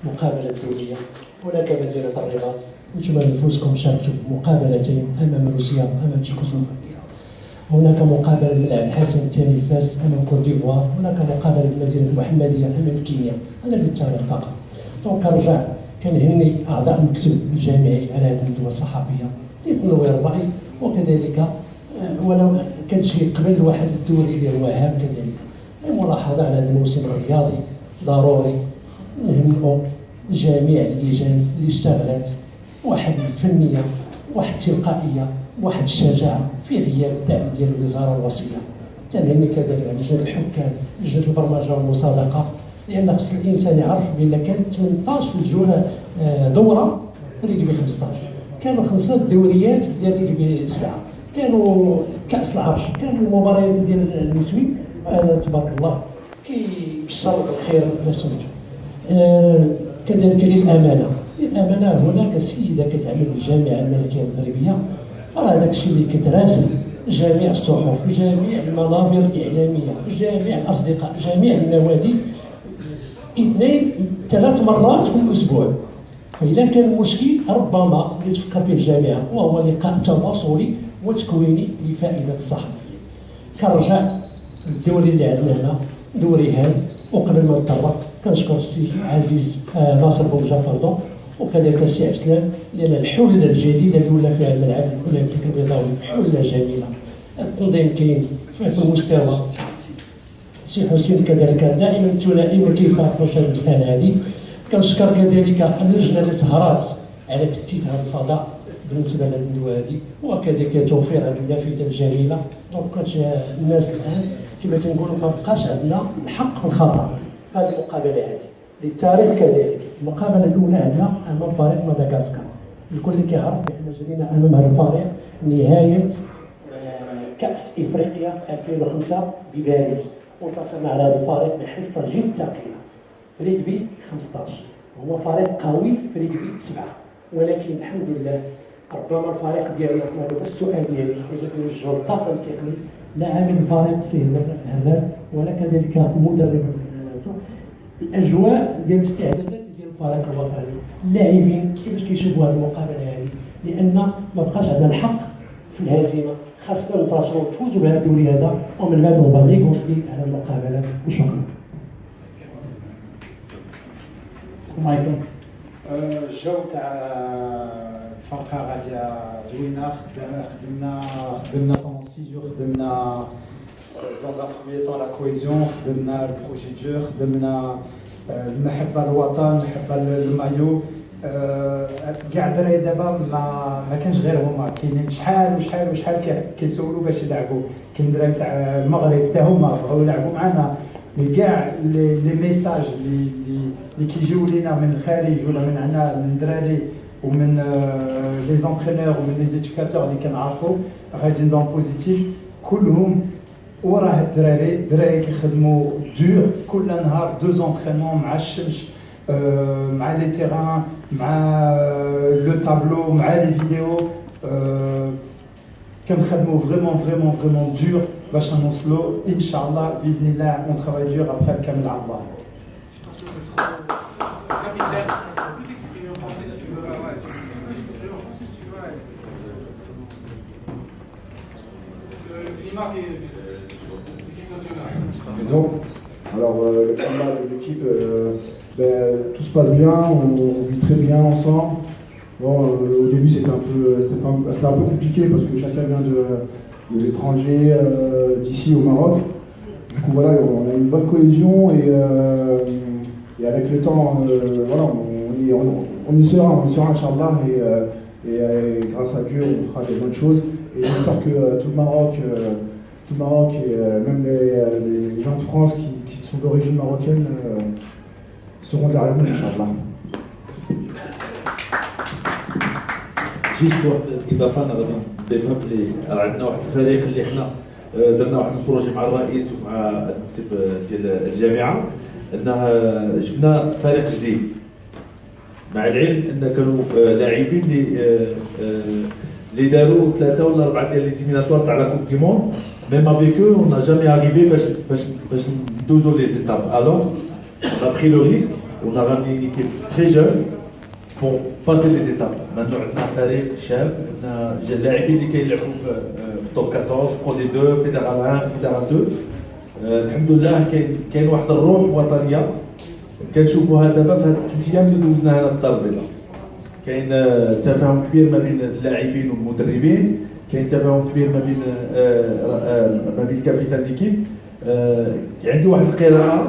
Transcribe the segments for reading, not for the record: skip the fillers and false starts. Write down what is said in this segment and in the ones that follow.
مقابلة دولية. هناك مدينة الرباط، أنتم نفوسكم شاركتوا مقابلتين أمام روسيا أمام تشيكوسلوفاكيا. هناك مقابلة الملعب الحسن الثاني فاس أمام كوت ديفوار. هناك مقابلة المدينة المحمدية أمام كينيا. أنا للتاريخ فقط. دونك كنرجع كنهني أعضاء المكتب الجامعي على هذه الندوة الصحفية لتنوير الرأي، وكذلك ولو كان شيء قبل واحد الدوري اللي هو هام كذلك الملاحظة على هذا الموسم الرياضي. ضروري نهنئوا جميع اللجان اللي اشتغلت، واحد الفنية، واحد التلقائية، واحد الشجاعة في غياب الدعم ديال الوزارة الوصية. تنهني كذلك على لجنة الحكام، لجنة البرمجة والمصادقة، لأن خص الإنسان يعرف بأن كانت 18 في الجولة دورة ريكبي 15، كانوا 5 دوريات ديال ريكبي 7، كانوا كأس العرش، كانوا المباريات ديال النسوي. تبارك الله كيبشر بالخير على سمعته. كذلك للأمانة هناك سيدة كتعمل في الجامعة الملكية المغربية، راه داك الشيء اللي كتراسل جميع الصحف، جميع المنابر الإعلامية، جميع الأصدقاء، جميع النوادي 2-3 مرات في الأسبوع. فإذا كان المشكل ربما اللي تفكر فيه الجامعة وهو لقاء تواصلي وتكويني لفائدة الصحفيين. كنرجع الدوري اللي عندنا هنا دوري هام، وقبل ما نطرق كنشكر السي عزيز ناصر بوجافردو وكذلك السي عبد السلام، لأن الحلة الجديدة اللي ولا فيها الملعب الأولمبيك البيضاوي حلة جميلة. التنظيم كاين في المستوى. السي حسين كذلك دائما ثنائي ما كيفارقوش هذه المسألة هذه. كنشكر كذلك اللجنة اللي سهرات على تأتيت هذا الفضاء بالنسبة للندوة هذه، وكذلك توفير هذه اللافتة الجميلة. دونك الناس الآن كما تنقولوا ما بقاش عندنا الحق في الخطأ. هذه المقابلة هذه للتاريخ كذلك. المقابلة الأولى عندنا أمام فريق مدغشقر. الكل كيعرف بأن جرينا أمام هذا الفريق نهاية كأس إفريقيا 2005 بباريس، وانتصرنا على هذا الفريق بحصة جد ثقيلة. ريكبي 15 هو فريق قوي في ريكبي 7، ولكن الحمد لله ربما الفريق ديالي يطلب السؤال ديالي يجب يوجهوا الطاقم التقني لا عامل الفريق سي هذا ولا كذلك مدرب. الاجواء ديال الاستعدادات ديال الفريق الوطني، اللاعبين كيفاش كيشوفوا هذه المقابله هذه، لان ما بقاش عندنا الحق في الهزيمه، خاصنا ننتصروا ونفوزوا بهذا الدوري هذا، ومن بعد نبقى نيغوسي على المقابله. وشكرا. السلام عليكم. الجو تاع الفرقه غاديه زوينه. خدمنا طون 6 جور، خدمنا dans un premier temps la cohésion، خدمنا البروجي دو جو، خدمنا المحبه للوطن، المحبه للمايو. كاع الدراري دابا ما كانش غير هما، كاينين شحال وشحال وشحال كيسولوا باش يلعبوا. كاين الدراري تاع المغرب حتى هما بغاو يلعبوا معنا، مي كاع لي ميساج اللي كيجيو لينا من الخارج ولا من هنا من الدراري ومن لي زونترينور ومن لي زيديكاتور اللي كنعرفوا غاديين دون بوزيتيف. كلهم وراه الدراري كيخدموا دور كل نهار، 2 زونترينمون مع الشمس، مع لي تيران، مع لو تابلو، مع لي فيديو. كنخدموا فريمون دور باش نوصلوا ان شاء الله باذن الله. اون ترافاي دور ابخي الكامل على الله. Alors le climat de l'équipe, tout se passe bien, on vit très bien ensemble. Bon, au début c'était un peu compliqué parce que chacun vient de l'étranger, d'ici au Maroc. Du coup voilà, on a une bonne cohésion et avec le temps, voilà, on y sera Inch'Allah, et grâce à Dieu on fera des bonnes choses. Et j'espère que tout le Maroc et même les gens de France qui sont d'origine marocaine seront derrière nous, Inch'Allah. جيت واحد الاضافه انا غادي نضيفها بلي عندنا واحد الفريق اللي حنا درنا واحد البروجي مع الرئيس ومع المكتب ديال الجامعه، انه جبنا فريق جديد مع العلم ان كانوا لاعبين اللي داروا 3 ولا 4 ديال ليزيميناتوار تاع لا كوب دي موند. Même avec eux, on n'a jamais arrivé à doser les étapes. Alors, on a pris le risque On a ramené une équipe très jeune pour passer les étapes. Maintenant, on a فريق شاب، عندنا اللاعبين اللي كيلعبوا في توب 14 برو دي 2 فيدرال 1 فيدرال 2. الحمد لله كاين واحد الروح وطنيه كنشوفوها دابا في هاد 3 ايام اللي دوزنا هنا في الدار البيضاء. كاين تفاهم كبير ما بين اللاعبين والمدربين، كاين تفاهم كبير ما بين الكابيتان ديكيب. عندي واحد القراءه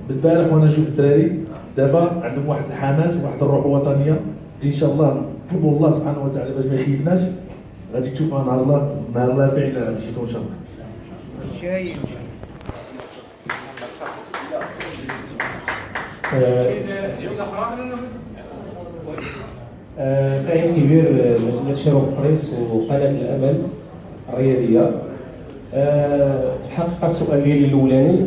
بالبارح وانا نشوف الدراري دابا عندهم واحد الحماس وواحد الروح وطنيه. ان شاء الله نطلبوا الله سبحانه وتعالى باش ما يخيبناش، غادي تشوفها نهار الاربعاء الى مشيتوا ان شاء الله. جاي ان شاء الله. فاهم كبير مجلة شرف بريس وقناة الأمل الرياضية. الحقيقة السؤال ديالي الأولاني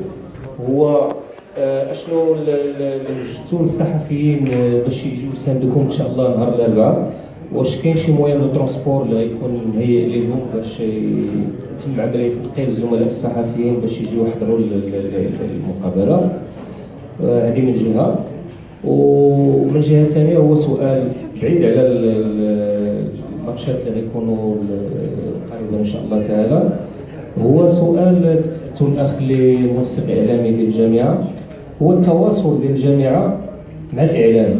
هو اشنو وجدتوا الصحفيين باش يجيو يساندوكم ان شاء الله نهار الاربعاء؟ واش كاين شي موان دو ترونسبور اللي غيكون مهيئ لهم باش يتم عمليه تنقيل الزملاء الصحفيين باش يجيو يحضروا المقابله؟ هذه من جهه. ومن جهه ثانيه هو سؤال بعيد على الماتشات اللي غيكونوا قريبا ان شاء الله تعالى. هو سؤال سالته الاخ اللي منسق اعلامي ديال الجامعه، هو التواصل ديال الجامعه مع الاعلام.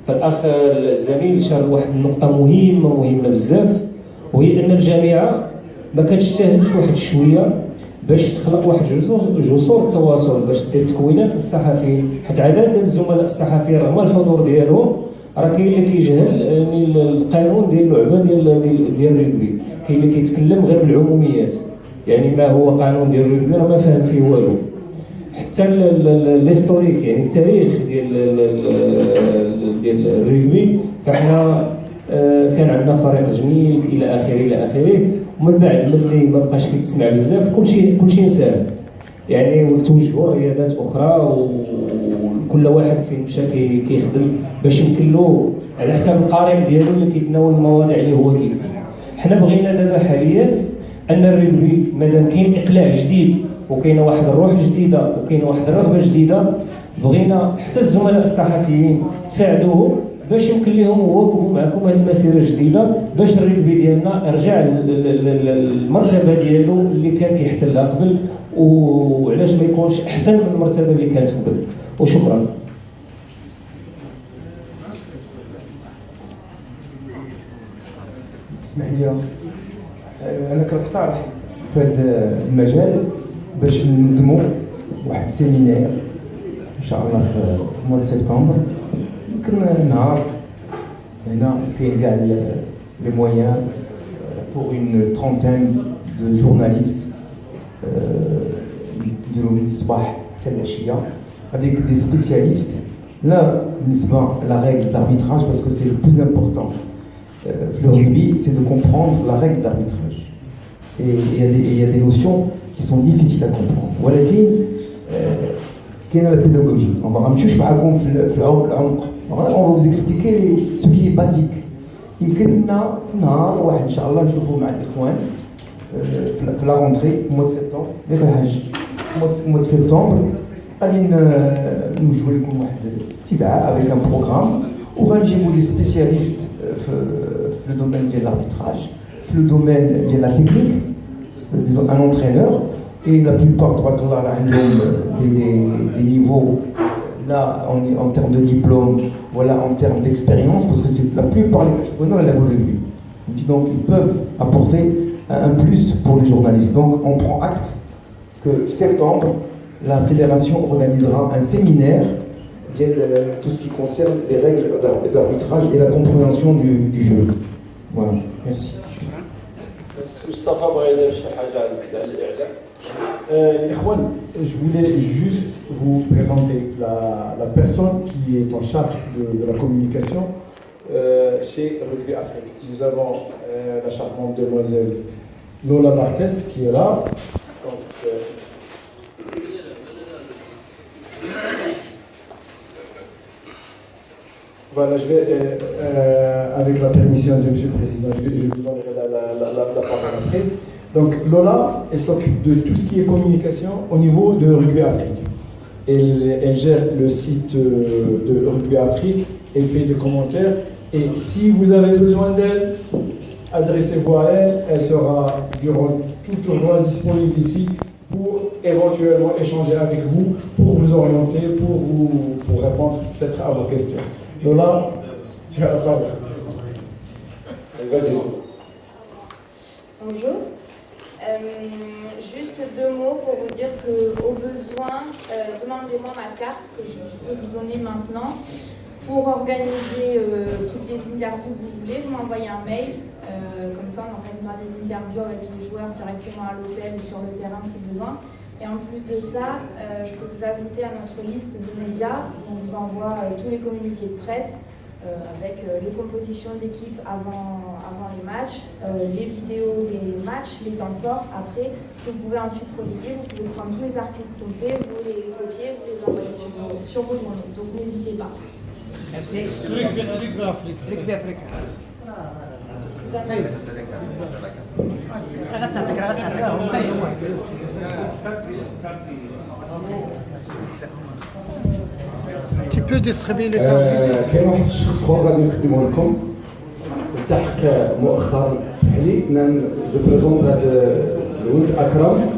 فالاخ الزميل شار واحد النقطه مهمه بزاف، وهي ان الجامعه ما كتجتهدش واحد شويه باش تخلق واحد جسور التواصل باش دير تكوينات للصحفيين، حيت عدد الزملاء الصحفيين رغم الحضور ديالهم راه كاين اللي كيجهل القانون ديال اللعبه ديال الرugby، كاين اللي كيتكلم غير بالعموميات، يعني ما هو قانون ديال الرugby راه ما فاهم فيه والو. حتى الهيستوريك يعني التاريخ ديال الرugby، فاحنا كان عندنا فريق جميل الى اخره، ومن بعد ملي ما بقاش كيتسمع بزاف كلشي نساه، يعني وتوجهوا رياضات اخرى وكل واحد فين مشى كيخدم باش يمكن له على حساب القارئ ديالو اللي كيتناول المواضيع اللي هو كيكتب. حنا بغينا دابا حاليا ان الرugby مادام كاين اقلاع جديد وكاينه واحد الروح جديده وكاينه واحد الرغبه جديده، بغينا حتى الزملاء الصحفيين تساعدوهم باش يمكن لهم يواكبوا معكم هذه المسيره الجديده، باش الرugby ديالنا يرجع للمرتبه ديالو اللي كان كيحتلها قبل، وعلاش ما يكونش احسن من المرتبه اللي كانت قبل. وشكرا. اسمح لي، انا كنقترح في هذا المجال باش ننظموا واحد السيمينار ان شاء الله في موال سبتمبر، يمكن نهار هنا كاين كاع لي مويان pour une trentaine de journalistes يديروا من الصباح حتى العشيه avec des spécialistes là بالنسبه la règle d'arbitrage parce que c'est le plus important. Le rugby, c'est de comprendre la règle d'arbitrage. Et il y a des notions qui sont difficiles à comprendre. ولكن كاينه la pédagogie. On va نمشيوش معكم في العمق. On va vous expliquer ce qui est basique. يمكننا في نهار واحد ان شاء الله نشوفوا مع الاخوان في لا رونتري mois de septembre اللي غيحاج mois de septembre غادي نوجهوا لكم واحد استدعاء avec un programme وغنجيبوا des spécialistes في le domaine de l'arbitrage, في le domaine de la technique, un entraîneur, et la plupart عندهم des niveaux là en termes de diplôme, voilà, en termes d'expérience, parce que c'est la plupart des entrepreneurs la rugby. Donc ils peuvent apporter un plus pour les journalistes. Donc on prend acte que septembre, la fédération organisera un séminaire tout ce qui concerne les règles d'arbitrage et la compréhension du jeu. Voilà, merci. Mustafa بغى يدير شي حاجة على الإعلام. Ikhwan, je voulais juste vous présenter la personne qui est en charge de la communication chez Rugby Afrique. Nous avons la charmante demoiselle Lola Barthes qui est là. Donc, voilà, je vais, avec la permission de M. le Président, je lui donnerai la parole après. Donc Lola, elle s'occupe de tout ce qui est communication au niveau de Rugby Afrique. Elle gère le site de Rugby Afrique, elle fait des commentaires. Et si vous avez besoin d'elle, adressez-vous à elle. Elle sera durant tout le tournoi disponible ici pour éventuellement échanger avec vous, pour vous orienter, pour répondre peut-être à vos questions. Lola, tu as la parole. Vas-y. Bonjour. Juste 2 mots pour vous dire qu'au besoin, demandez-moi ma carte que je peux vous donner maintenant pour organiser toutes les interviews que vous voulez. Vous m'envoyez un mail, comme ça on organisera des interviews avec les joueurs directement à l'hôtel ou sur le terrain si besoin. Et en plus de ça, je peux vous ajouter à notre liste de médias. On vous envoie tous les communiqués de presse avec les compositions d'équipe avant les matchs, les vidéos des matchs, les temps forts après, que vous pouvez ensuite relayer. Vous pouvez prendre tous les articles qu'on fait, vous les copier, vous les envoyer sur vos journées. Donc n'hésitez pas. Merci. Rugby Afrique. Tu peux distribuer les cartes visite. كاين واحد الشخص اخر غادي نخدمه لكم التحق مؤخرا اسمح لي جو بريزونت هذا الولد اكرم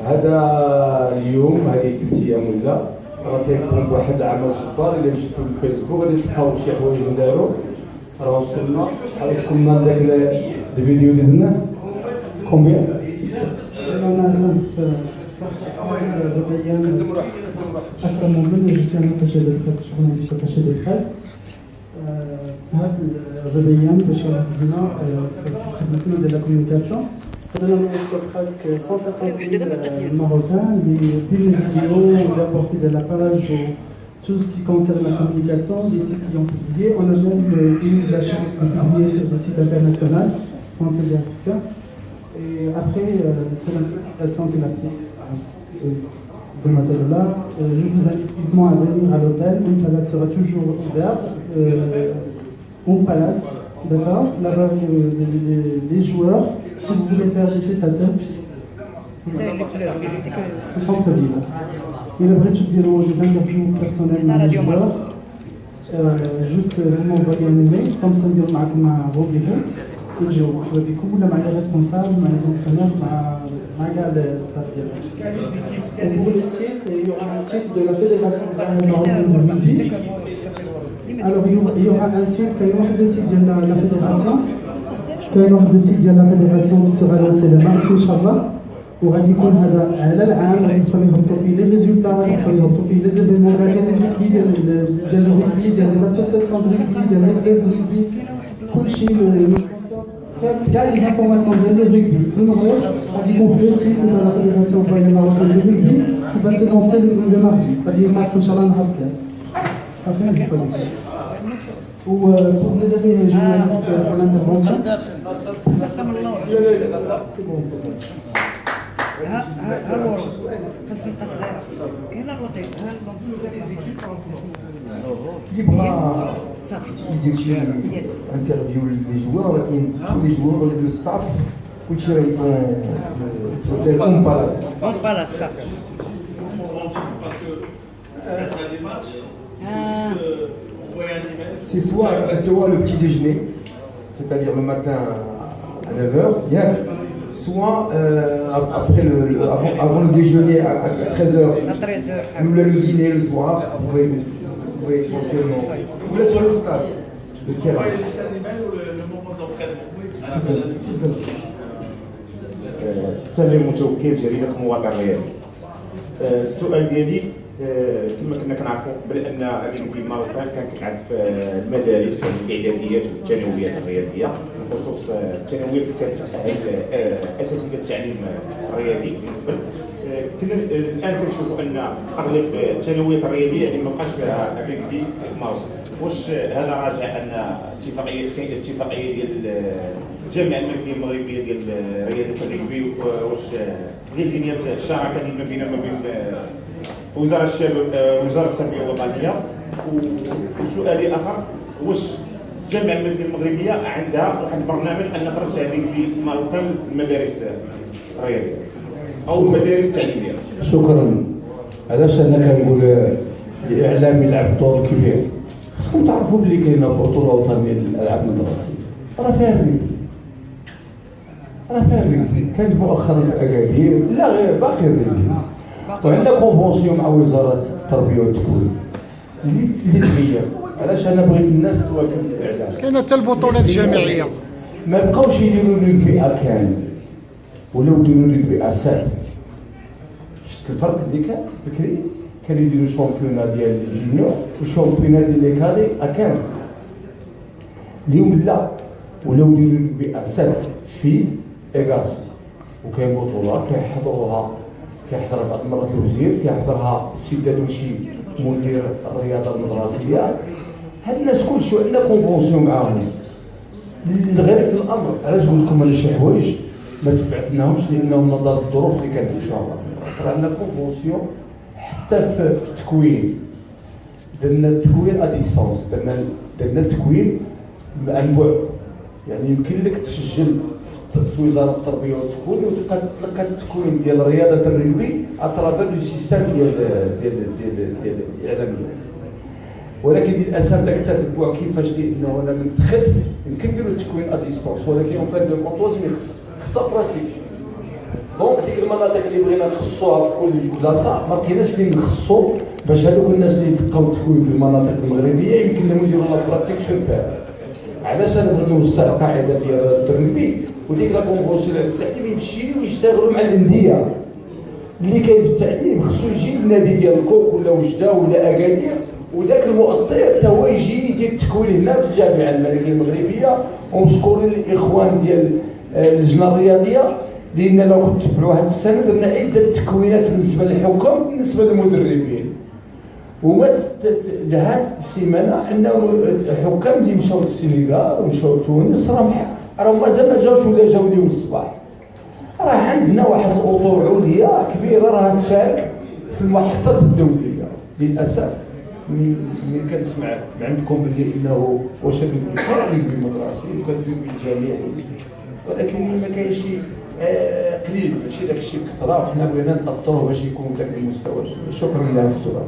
هذا اليوم هذه 3 ايام ولا راه تيقوم بواحد العمل جبار. الا مشيتو للفيسبوك غادي تلقاو شي حوايج ندارو. راه وصلنا لذاك الفيديو اللي درناه كومبيان. أكرم من جسيان attaché de presse, journaliste attaché de presse. هذا الربيان باش نخدمنا خدمتنا ديال لا كوميونيكاسيون. خدمنا presque 150 Marocains اللي بين الفيديو والابورتي de la page tout ce qui concerne la communication, des sites qui ont publié. On a même eu la chance de publier sur des sites internationaux, français et africains. Et après, c'est l'intégration qu'il a fait. Là, je vous invite vivement à venir à l'hôtel. Une palace sera toujours ouverte. Une palace, d'accord. Là-bas, les joueurs, si vous voulez faire des tête-à-tête, au centre-ville. Il aimerait te dire des interviews personnelles avec les joueurs. Juste, vous m'envoyez un email, comme ça, je vais vous rendez-vous. وبيكون مع les responsables, مع les entraîneurs, مع le staff. Et pour le site, il y aura un site de la Fédération marocaine de rugby. Alors il y aura un site, il y aura le site de la Fédération. Il y aura le site de la Fédération qui sera lancé le mardi, Inch'Allah. وغادي يكون هذا على العام غادي يدخلوا يهبطوا فيه لي ريزولتا غادي يدخلوا يهبطوا فيه لي زيفينمون ديال لي ديال الرugby ديال لي اسوسياسيون دو رugby ديال لي كلوب دو رugby كلشي كاع لي انفورماسيون ديال لو رugby في المغرب غادي يكون في السيت ديال لا فيدراسيون المغربيه دو رugby كي باش تلونسي لو ماردي غادي يمارك ان شاء الله نهار الثلاث صافي هذا كلشي وبور لي ديرني جورناليست pour l'intervention سي بون هالو حسن قصدي كاين الوطيط اللي بغا يدير شي انترفيو لي جوار ولكن كل لي جوار ولا لو ستاف كلشي راه يسون في اون بالاس. اون بالاس صافي. C'est soit le petit déjeuner, c'est-à-dire le matin à 9h, bien, soit avant le déjeuner à 13h, ou le dîner le soir, vous pouvez éventuellement. Vous voulez sur le stade, le terrain. سلم متوكل جريدة مواطن رياضي. السؤال ديالي كما كنا كنعرفوا بان الرugby الماروكان كان كيلعب في المدارس الاعداديات والثانويات الرياضيه بخصوص الثانويات اللي كتأهل اساتذه التعليم الرياضي من قبل. كنا الان كنشوفوا ان اغلب الثانويات الرياضيه يعني ما بقاش فيها الرugby الماروكان. واش هذا راجع ان اتفاقيه ديال الجامعه الملكيه المغربيه ديال رياضه الرugby واش ليزينيات الشراكه اللي ما بين وزاره الشباب وزاره التربيه الوطنيه. وسؤالي اخر واش الجامعه الملكيه المغربيه عندها واحد البرنامج ان ترجع الرugby الماروكان للمدارس الرياضيه او المدارس التعليميه؟ شكرا. علاش انا كنقول الاعلام يلعب دور كبير؟ خصكم تعرفوا بلي كاينه بطوله وطنيه للالعاب المدرسيه، راه فيها الريف، راه فيها الريف، كانت مؤخرا في اكادير، لا غير باقي الريف، وعندنا كونفونسيون مع وزاره التربيه والتكوين اللي تغير. علاش انا بغيت الناس تواكب الاعلام؟ كاينه حتى البطولات الجامعيه، ما بقاوش يديروا رugby ا 15 ولاو يديروا رugby ا 7. شفت الفرق اللي كان بكري؟ كانوا يديروا شامبيونا ديال الجينيور وشامبيونا ديال لي كادي ا 15. اليوم لا، ولاو يديروا رugby ا 7 في ايغاس، وكاين بطولات كيحضروها، كيحضر بعض المرات الوزير، كيحضرها السي دادوشي مدير الرياضه المدرسيه. هاد الناس كلشي عندنا كونفونسيون معاهم. الغريب في الامر، علاش قلت لكم انا شي حوايج ما تبعتناهمش لانهم نظرا للظروف اللي كانت ان شاء الله. راه عندنا كونفونسيون حتى في التكوين، درنا التكوين ا ديستونس، درنا التكوين عن بعد. يعني يمكن لك تسجل في وزاره التربيه والتكوين وتبقى تلقى التكوين ديال رياضه الرugby اترافير دو سيستيم ديال الاعلاميات. ولكن للاسف داك التتبع كيفاش لانه انا من دخلت يمكن نديروا التكوين ا ديستونس، ولكن اون فان دو كونت لازم خصها براتيك. دونك ديك المناطق اللي بغينا نخصوها في كل بلاصه ما لقيناش فين نخصو باش هذوك الناس اللي تلقاو التكوين في المناطق المغربيه يمكن لهم يديروا لا براتيك سور تير. علاش انا بغيت نوسع القاعده ديال الرugby وديك لا كونفونسيون ديال التعليم يمشيو ويشتغلوا مع الانديه اللي كاين في التعليم. خصو يجي النادي ديال الكوك ولا وجده ولا اكادير وذاك المؤطر حتى هو يجي يدير التكوين هنا في الجامعه الملكيه المغربيه. ومشكورين الاخوان ديال اللجنه الرياضيه لان لو كنت تبعوا هذا السنه درنا عده تكوينات بالنسبه للحكام وبالنسبه للمدربين. وما هاد السيمانه عندنا حكام اللي مشاو للسنغال ومشاو لتونس راهم مازال ما جاوش ولا جاو اليوم الصباح. راه عندنا واحد الاطر عليا كبيره راه تشارك في المحطات الدوليه. للاسف ملي كنسمع عندكم باللي انه واش الرugby المدرسي وكندير بالجامعي، ولكن ما كاينش قليل، ماشي داك الشيء بكثره، وحنا بغينا نأطروه باش يكون في ذاك المستوى. شكرا لهذا السؤال.